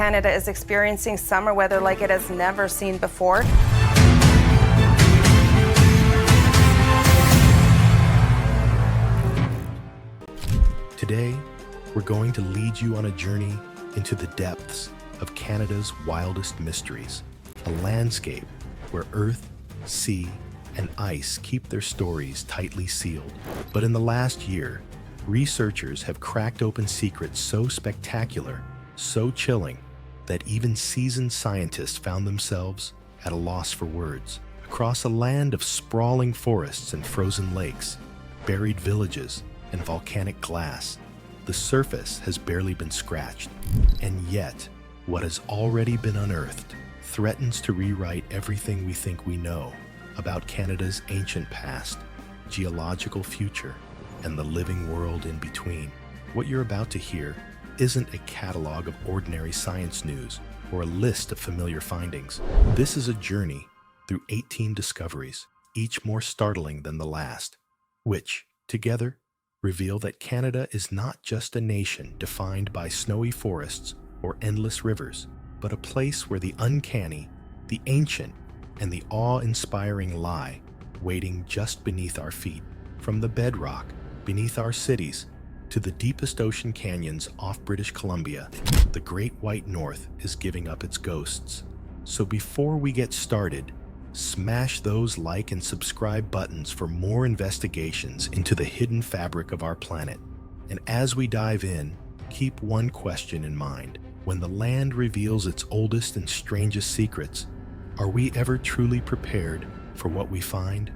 Canada is experiencing summer weather like it has never seen before. Today, we're going to lead you on a journey into the depths of Canada's wildest mysteries, a landscape where earth, sea, and ice keep their stories tightly sealed. But in the last year, researchers have cracked open secrets so spectacular, so chilling, that even seasoned scientists found themselves at a loss for words. Across a land of sprawling forests and frozen lakes, buried villages, and volcanic glass, the surface has barely been scratched. And yet, what has already been unearthed threatens to rewrite everything we think we know about Canada's ancient past, geological future, and the living world in between. What you're about to hear isn't a catalog of ordinary science news or a list of familiar findings. This is a journey through 18 discoveries, each more startling than the last, which, together, reveal that Canada is not just a nation defined by snowy forests or endless rivers, but a place where the uncanny, the ancient, and the awe-inspiring lie, waiting just beneath our feet. From the bedrock beneath our cities to the deepest ocean canyons off British Columbia, the Great White North is giving up its ghosts. So before we get started, smash those like and subscribe buttons for more investigations into the hidden fabric of our planet. And as we dive in, keep one question in mind. When the land reveals its oldest and strangest secrets, are we ever truly prepared for what we find?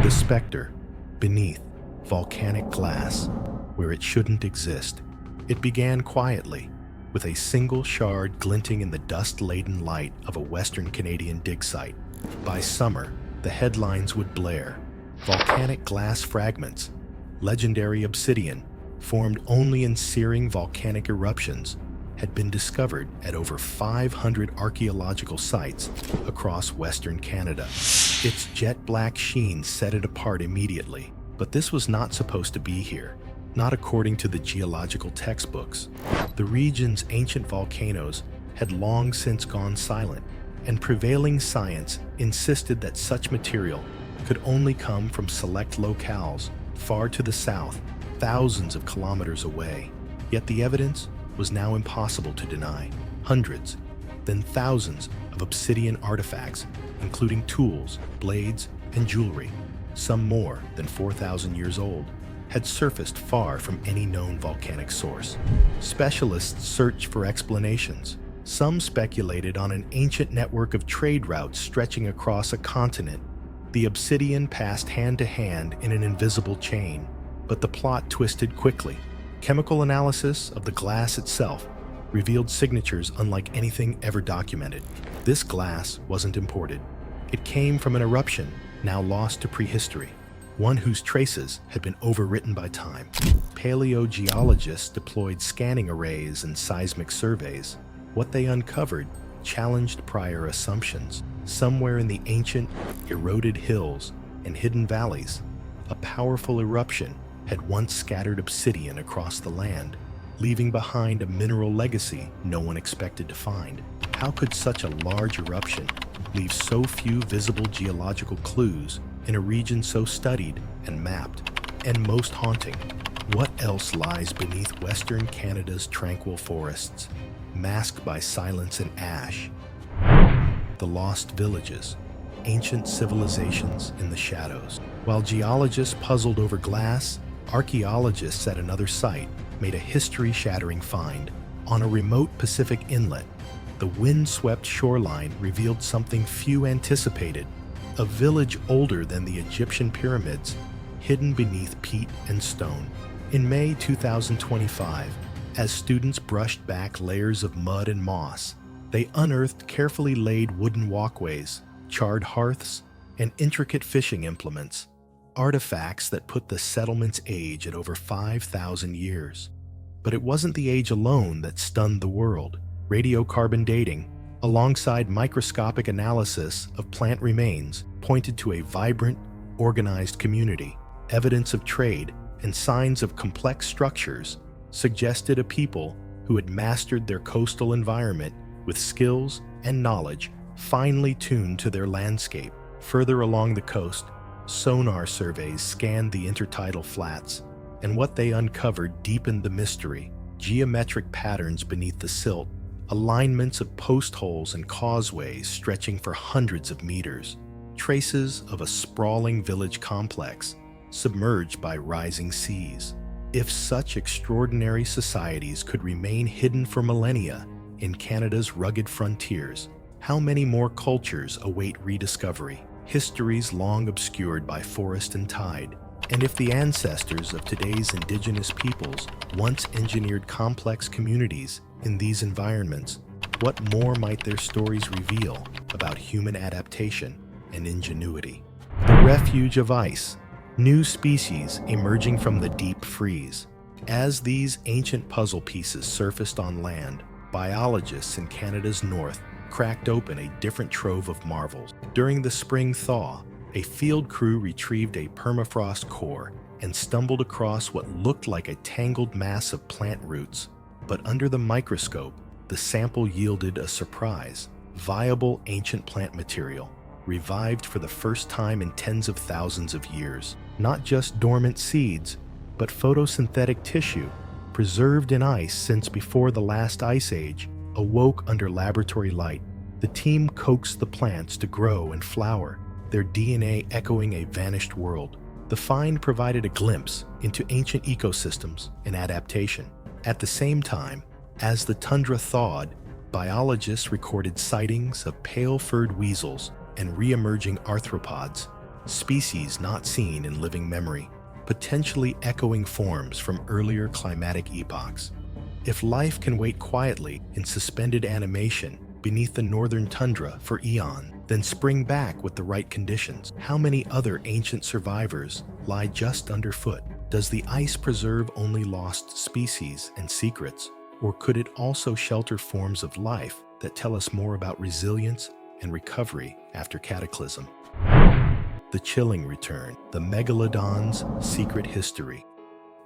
The Specter, beneath volcanic glass, where it shouldn't exist. It began quietly, with a single shard glinting in the dust-laden light of a Western Canadian dig site. By summer, the headlines would blare. Volcanic glass fragments, legendary obsidian, formed only in searing volcanic eruptions, had been discovered at over 500 archaeological sites across Western Canada. Its jet-black sheen set it apart immediately, but this was not supposed to be here, not according to the geological textbooks. The region's ancient volcanoes had long since gone silent, and prevailing science insisted that such material could only come from select locales far to the south, thousands of kilometers away. Yet the evidence was now impossible to deny. Hundreds, then thousands of obsidian artifacts, including tools, blades, and jewelry, some more than 4,000 years old, had surfaced far from any known volcanic source. Specialists searched for explanations. Some speculated on an ancient network of trade routes stretching across a continent. The obsidian passed hand to hand in an invisible chain, but the plot twisted quickly. Chemical analysis of the glass itself revealed signatures unlike anything ever documented. This glass wasn't imported. It came from an eruption now lost to prehistory, one whose traces had been overwritten by time. Paleogeologists deployed scanning arrays and seismic surveys. What they uncovered challenged prior assumptions. Somewhere in the ancient, eroded hills and hidden valleys, a powerful eruption had once scattered obsidian across the land, leaving behind a mineral legacy no one expected to find. How could such a large eruption leave so few visible geological clues in a region so studied and mapped? And most haunting, what else lies beneath Western Canada's tranquil forests, masked by silence and ash? The lost villages, ancient civilizations in the shadows. While geologists puzzled over glass, archaeologists at another site made a history-shattering find. On a remote Pacific inlet, the wind-swept shoreline revealed something few anticipated: a village older than the Egyptian pyramids, hidden beneath peat and stone. In May 2025, as students brushed back layers of mud and moss, they unearthed carefully laid wooden walkways, charred hearths, and intricate fishing implements, artifacts that put the settlement's age at over 5,000 years. But it wasn't the age alone that stunned the world. Radiocarbon dating, alongside microscopic analysis of plant remains, pointed to a vibrant, organized community. Evidence of trade and signs of complex structures suggested a people who had mastered their coastal environment with skills and knowledge finely tuned to their landscape. Further along the coast, sonar surveys scanned the intertidal flats, and what they uncovered deepened the mystery. Geometric patterns beneath the silt, alignments of post holes and causeways stretching for hundreds of meters, traces of a sprawling village complex submerged by rising seas. If such extraordinary societies could remain hidden for millennia in Canada's rugged frontiers, how many more cultures await rediscovery? Histories long obscured by forest and tide. And if the ancestors of today's Indigenous peoples once engineered complex communities in these environments, what more might their stories reveal about human adaptation and ingenuity? The refuge of ice, new species emerging from the deep freeze. As these ancient puzzle pieces surfaced on land, biologists in Canada's north cracked open a different trove of marvels. During the spring thaw, a field crew retrieved a permafrost core and stumbled across what looked like a tangled mass of plant roots. But under the microscope, the sample yielded a surprise: viable ancient plant material, revived for the first time in tens of thousands of years. Not just dormant seeds, but photosynthetic tissue, preserved in ice since before the last ice age, awoke under laboratory light. The team coaxed the plants to grow and flower, their DNA echoing a vanished world. The find provided a glimpse into ancient ecosystems and adaptation. At the same time, as the tundra thawed, biologists recorded sightings of pale-furred weasels and re-emerging arthropods, species not seen in living memory, potentially echoing forms from earlier climatic epochs. If life can wait quietly in suspended animation beneath the northern tundra for eons, then spring back with the right conditions, how many other ancient survivors lie just underfoot? Does the ice preserve only lost species and secrets, or could it also shelter forms of life that tell us more about resilience and recovery after cataclysm? The chilling return, the Megalodon's secret history.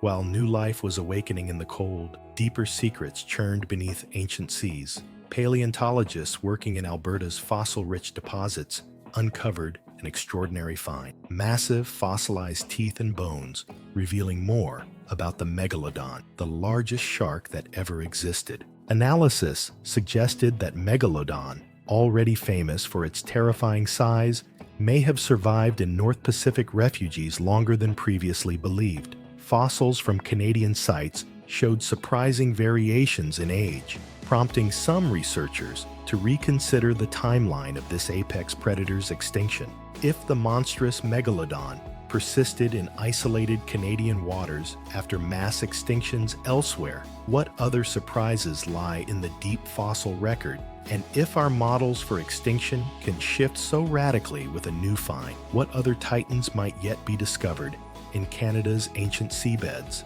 While new life was awakening in the cold, deeper secrets churned beneath ancient seas. Paleontologists working in Alberta's fossil-rich deposits uncovered an extraordinary find: massive fossilized teeth and bones, revealing more about the Megalodon, the largest shark that ever existed. Analysis suggested that Megalodon, already famous for its terrifying size, may have survived in North Pacific refuges longer than previously believed. Fossils from Canadian sites showed surprising variations in age, prompting some researchers to reconsider the timeline of this apex predator's extinction. If the monstrous Megalodon persisted in isolated Canadian waters after mass extinctions elsewhere, what other surprises lie in the deep fossil record? And if our models for extinction can shift so radically with a new find, what other titans might yet be discovered in Canada's ancient seabeds?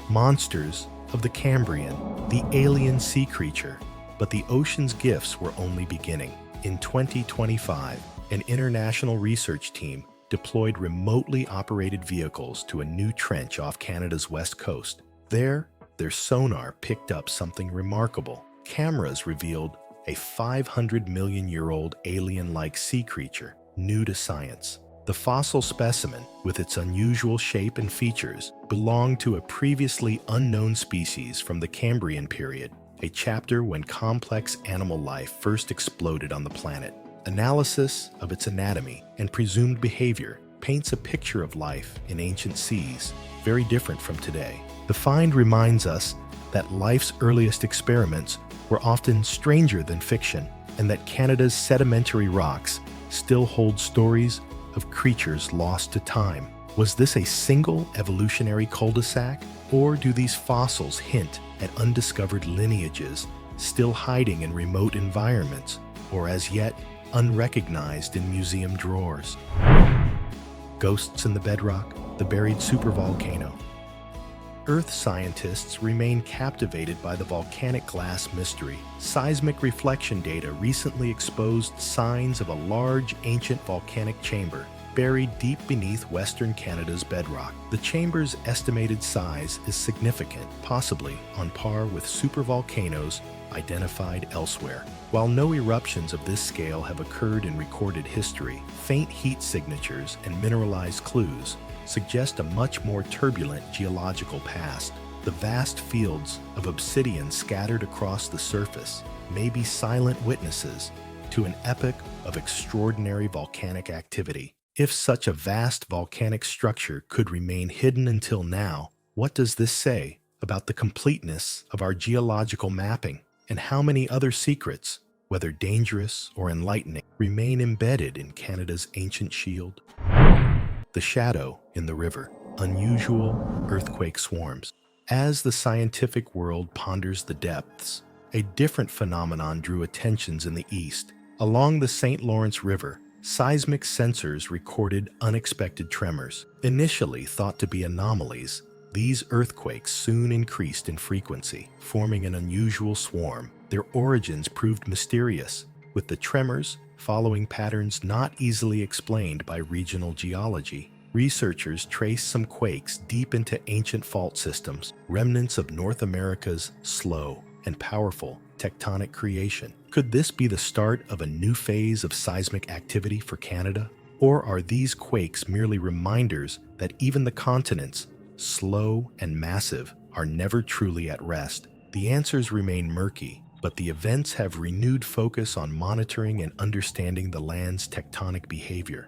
Monsters of the Cambrian, the alien sea creature. But the ocean's gifts were only beginning. In 2025, an international research team deployed remotely operated vehicles to a new trench off Canada's west coast. There, their sonar picked up something remarkable. Cameras revealed a 500-million-year-old alien-like sea creature, new to science. The fossil specimen, with its unusual shape and features, belonged to a previously unknown species from the Cambrian period, a chapter when complex animal life first exploded on the planet. Analysis of its anatomy and presumed behavior paints a picture of life in ancient seas, very different from today. The find reminds us that life's earliest experiments were often stranger than fiction, and that Canada's sedimentary rocks still hold stories of creatures lost to time. Was this a single evolutionary cul-de-sac, or do these fossils hint at undiscovered lineages still hiding in remote environments, or as yet unrecognized in museum drawers? Ghosts in the bedrock, the buried supervolcano. Earth scientists remain captivated by the volcanic glass mystery. Seismic reflection data recently exposed signs of a large ancient volcanic chamber buried deep beneath Western Canada's bedrock. The chamber's estimated size is significant, possibly on par with supervolcanoes identified elsewhere. While no eruptions of this scale have occurred in recorded history, faint heat signatures and mineralized clues suggest a much more turbulent geological past. The vast fields of obsidian scattered across the surface may be silent witnesses to an epoch of extraordinary volcanic activity. If such a vast volcanic structure could remain hidden until now, what does this say about the completeness of our geological mapping, and how many other secrets, whether dangerous or enlightening, remain embedded in Canada's ancient shield? The shadow in the river. Unusual earthquake swarms. As the scientific world ponders the depths, a different phenomenon drew attentions in the east. Along the St. Lawrence River, seismic sensors recorded unexpected tremors. Initially thought to be anomalies, these earthquakes soon increased in frequency, forming an unusual swarm. Their origins proved mysterious, with the tremors following patterns not easily explained by regional geology. Researchers traced some quakes deep into ancient fault systems, remnants of North America's slow and powerful tectonic creation. Could this be the start of a new phase of seismic activity for Canada? Or are these quakes merely reminders that even the continents, slow and massive, are never truly at rest? The answers remain murky, but the events have renewed focus on monitoring and understanding the land's tectonic behavior.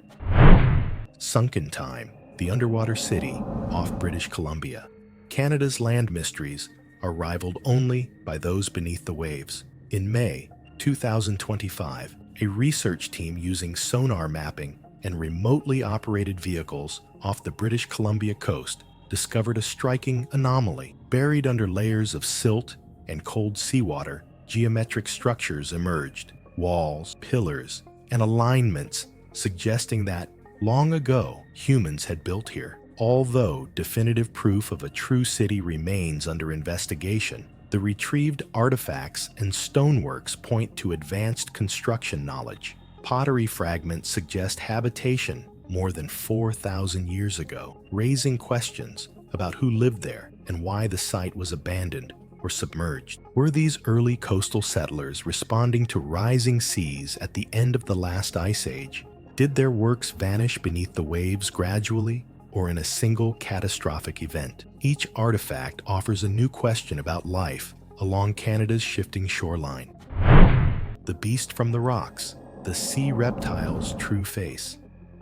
Sunken time, the underwater city off British Columbia. Canada's land mysteries are rivaled only by those beneath the waves. In May 2025, a research team using sonar mapping and remotely operated vehicles off the British Columbia coast discovered a striking anomaly. Buried under layers of silt and cold seawater, geometric structures emerged, walls, pillars, and alignments suggesting that long ago humans had built here. Although definitive proof of a true city remains under investigation, the retrieved artifacts and stoneworks point to advanced construction knowledge. Pottery fragments suggest habitation more than 4,000 years ago, raising questions about who lived there and why the site was abandoned or submerged. Were these early coastal settlers responding to rising seas at the end of the last ice age? Did their works vanish beneath the waves gradually, or in a single catastrophic event? Each artifact offers a new question about life along Canada's shifting shoreline. The beast from the rocks, the sea reptile's true face.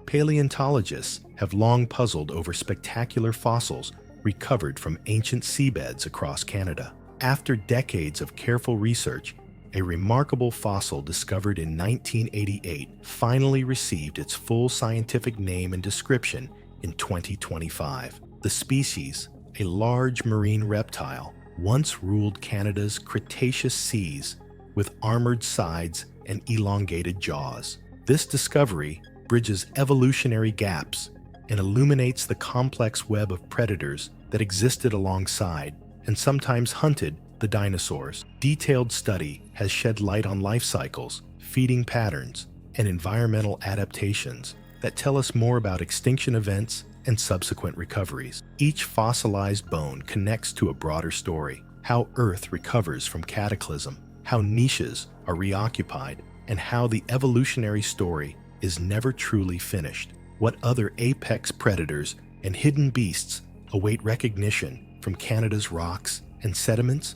Paleontologists have long puzzled over spectacular fossils recovered from ancient seabeds across Canada. After decades of careful research, a remarkable fossil discovered in 1988 finally received its full scientific name and description in 2025. The species, a large marine reptile, once ruled Canada's Cretaceous seas with armored sides and elongated jaws. This discovery bridges evolutionary gaps and illuminates the complex web of predators that existed alongside and sometimes hunted the dinosaurs. Detailed study has shed light on life cycles, feeding patterns, and environmental adaptations that tell us more about extinction events and subsequent recoveries. Each fossilized bone connects to a broader story: how Earth recovers from cataclysm, how niches are reoccupied, and how the evolutionary story is never truly finished. What other apex predators and hidden beasts await recognition from Canada's rocks and sediments?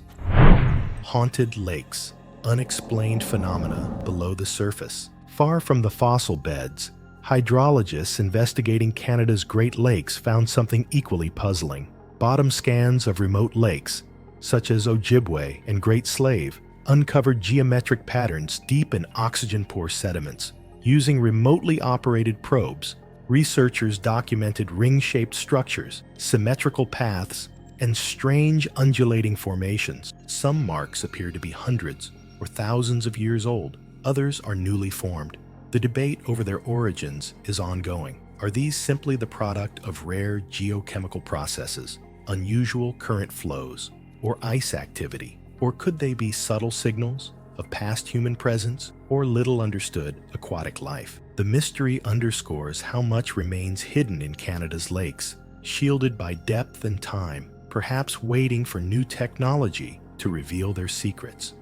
Haunted lakes, unexplained phenomena below the surface. Far from the fossil beds, hydrologists investigating Canada's Great Lakes found something equally puzzling. Bottom scans of remote lakes, such as Ojibwe and Great Slave, uncovered geometric patterns deep in oxygen-poor sediments. Using remotely operated probes, researchers documented ring-shaped structures, symmetrical paths, and strange undulating formations. Some marks appear to be hundreds or thousands of years old. Others are newly formed. The debate over their origins is ongoing. Are these simply the product of rare geochemical processes, unusual current flows, or ice activity? Or could they be subtle signals of past human presence or little understood aquatic life? The mystery underscores how much remains hidden in Canada's lakes, shielded by depth and time, perhaps waiting for new technology to reveal their secrets.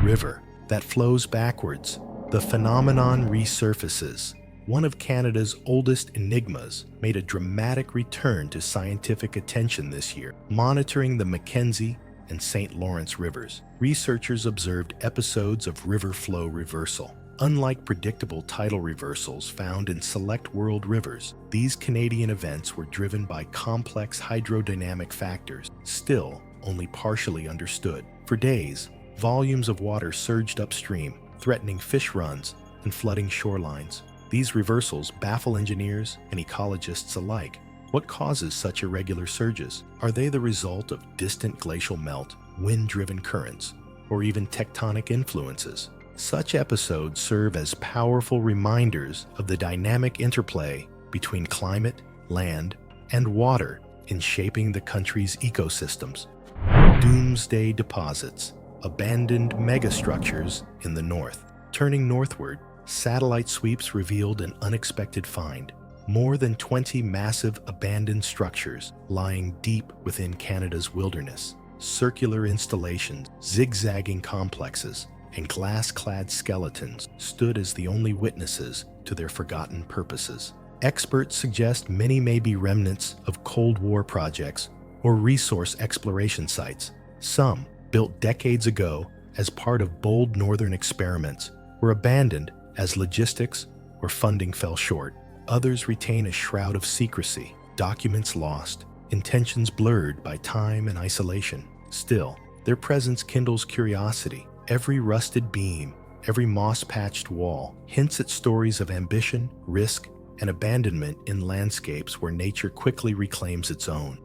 River that flows backwards. The phenomenon Resurfaces, one of Canada's oldest enigmas, made a dramatic return to scientific attention this year. Monitoring the Mackenzie and St. Lawrence rivers, researchers observed episodes of river flow reversal. Unlike predictable tidal reversals found in select world rivers, these Canadian events were driven by complex hydrodynamic factors, still only partially understood. For days, volumes of water surged upstream, threatening fish runs and flooding shorelines. These reversals baffle engineers and ecologists alike. What causes such irregular surges? Are they the result of distant glacial melt, wind-driven currents, or even tectonic influences? Such episodes serve as powerful reminders of the dynamic interplay between climate, land, and water in shaping the country's ecosystems. Doomsday deposits, abandoned megastructures in the north. Turning northward, satellite sweeps revealed an unexpected find. More than 20 massive abandoned structures lying deep within Canada's wilderness. Circular installations, zigzagging complexes, and glass-clad skeletons stood as the only witnesses to their forgotten purposes. Experts suggest many may be remnants of Cold War projects or resource exploration sites. Some, built decades ago as part of bold northern experiments, were abandoned as logistics or funding fell short. Others retain a shroud of secrecy, documents lost, intentions blurred by time and isolation. Still, their presence kindles curiosity. Every rusted beam, every moss-patched wall hints at stories of ambition, risk, and abandonment in landscapes where nature quickly reclaims its own.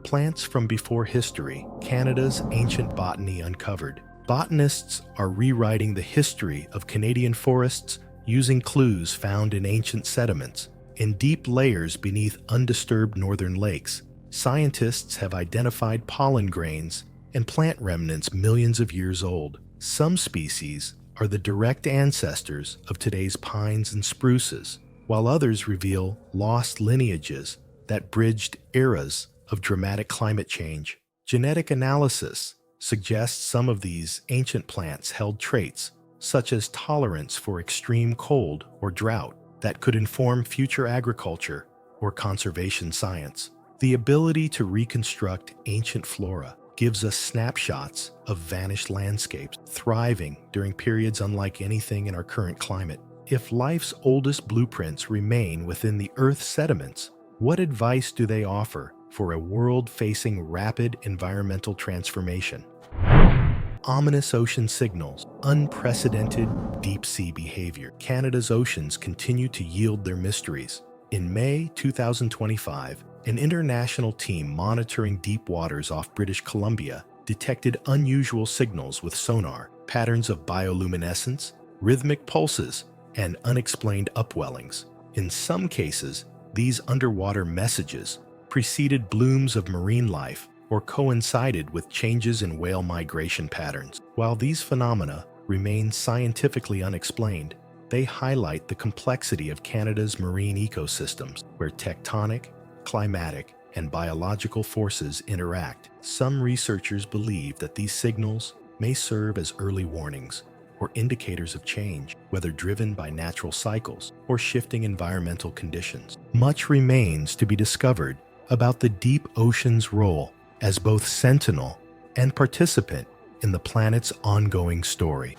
Plants from before history, Canada's ancient botany uncovered. Botanists are rewriting the history of Canadian forests using clues found in ancient sediments. In deep layers beneath undisturbed northern lakes, scientists have identified pollen grains and plant remnants millions of years old. Some species are the direct ancestors of today's pines and spruces, while others reveal lost lineages that bridged eras of dramatic climate change. Genetic analysis suggests some of these ancient plants held traits, such as tolerance for extreme cold or drought, that could inform future agriculture or conservation science. The ability to reconstruct ancient flora gives us snapshots of vanished landscapes, thriving during periods unlike anything in our current climate. If life's oldest blueprints remain within the Earth's sediments, what advice do they offer for a world facing rapid environmental transformation? Ominous ocean signals, unprecedented deep-sea behavior. Canada's oceans continue to yield their mysteries. In May 2025, an international team monitoring deep waters off British Columbia detected unusual signals with sonar, patterns of bioluminescence, rhythmic pulses, and unexplained upwellings. In some cases, these underwater messages preceded blooms of marine life or coincided with changes in whale migration patterns. While these phenomena remain scientifically unexplained, they highlight the complexity of Canada's marine ecosystems, where tectonic, climatic, and biological forces interact. Some researchers believe that these signals may serve as early warnings or indicators of change, whether driven by natural cycles or shifting environmental conditions. Much remains to be discovered about the deep ocean's role as both sentinel and participant in the planet's ongoing story.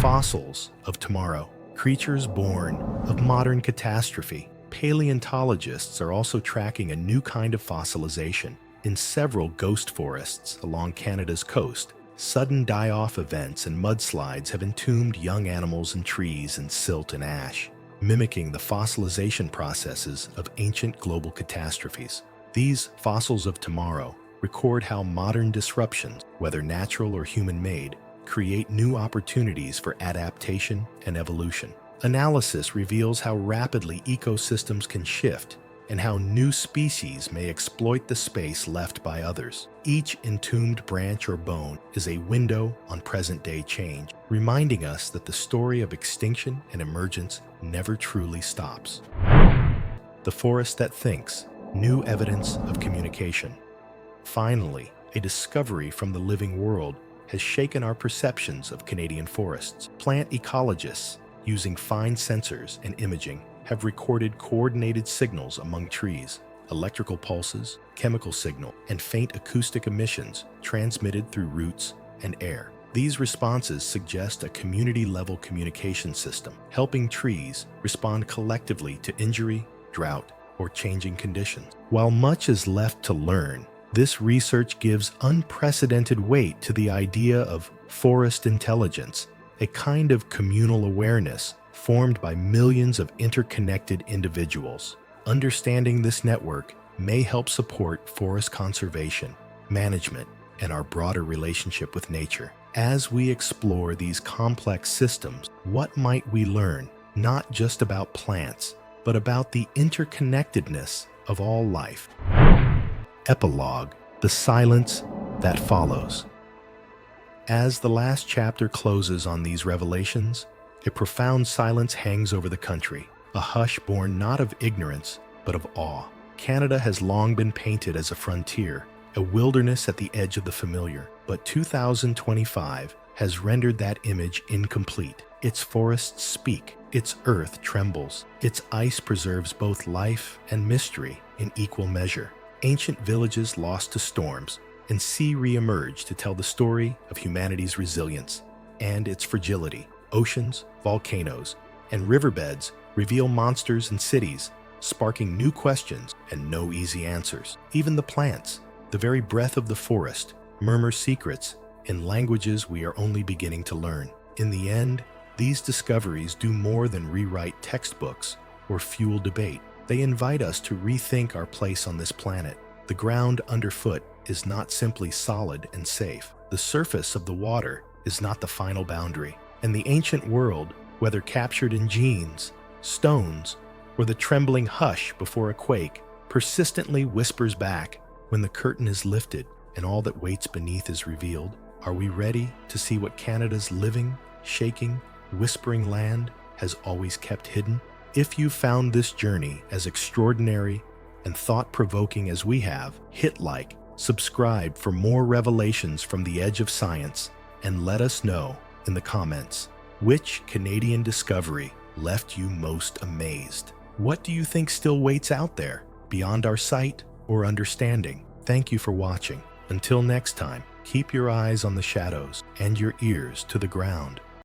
Fossils of tomorrow, creatures born of modern catastrophe. Paleontologists are also tracking a new kind of fossilization. In several ghost forests along Canada's coast, sudden die-off events and mudslides have entombed young animals and trees in silt and ash, mimicking the fossilization processes of ancient global catastrophes. These fossils of tomorrow record how modern disruptions, whether natural or human-made, create new opportunities for adaptation and evolution. Analysis reveals how rapidly ecosystems can shift and how new species may exploit the space left by others. Each entombed branch or bone is a window on present-day change, reminding us that the story of extinction and emergence never truly stops. The forest that thinks, new evidence of communication. Finally, a discovery from the living world has shaken our perceptions of Canadian forests. Plant ecologists, using fine sensors and imaging, have recorded coordinated signals among trees, electrical pulses, chemical signal, and faint acoustic emissions transmitted through roots and air. These responses suggest a community-level communication system, helping trees respond collectively to injury, drought, or changing conditions. While much is left to learn, this research gives unprecedented weight to the idea of forest intelligence, a kind of communal awareness formed by millions of interconnected individuals. Understanding this network may help support forest conservation, management, and our broader relationship with nature. As we explore these complex systems, what might we learn, not just about plants, but about the interconnectedness of all life? Epilogue, the silence that follows. As the last chapter closes on these revelations, a profound silence hangs over the country, a hush born not of ignorance, but of awe. Canada has long been painted as a frontier, a wilderness at the edge of the familiar, but 2025 has rendered that image incomplete. Its forests speak, its earth trembles, its ice preserves both life and mystery in equal measure. Ancient villages lost to storms, and sea re-emerged to tell the story of humanity's resilience and its fragility. Oceans, volcanoes, and riverbeds reveal monsters and cities, sparking new questions and no easy answers. Even the plants, the very breath of the forest, murmur secrets in languages we are only beginning to learn. In the end, these discoveries do more than rewrite textbooks or fuel debate. They invite us to rethink our place on this planet. The ground underfoot is not simply solid and safe. The surface of the water is not the final boundary. And the ancient world, whether captured in genes, stones, or the trembling hush before a quake, persistently whispers back. When the curtain is lifted and all that waits beneath is revealed, are we ready to see what Canada's living, shaking, whispering land has always kept hidden? If you found this journey as extraordinary and thought-provoking as we have, hit like, subscribe for more revelations from the edge of science, and let us know in the comments which Canadian discovery left you most amazed. What do you think still waits out there, beyond our sight or understanding? Thank you for watching. Until next time, keep your eyes on the shadows and your ears to the ground.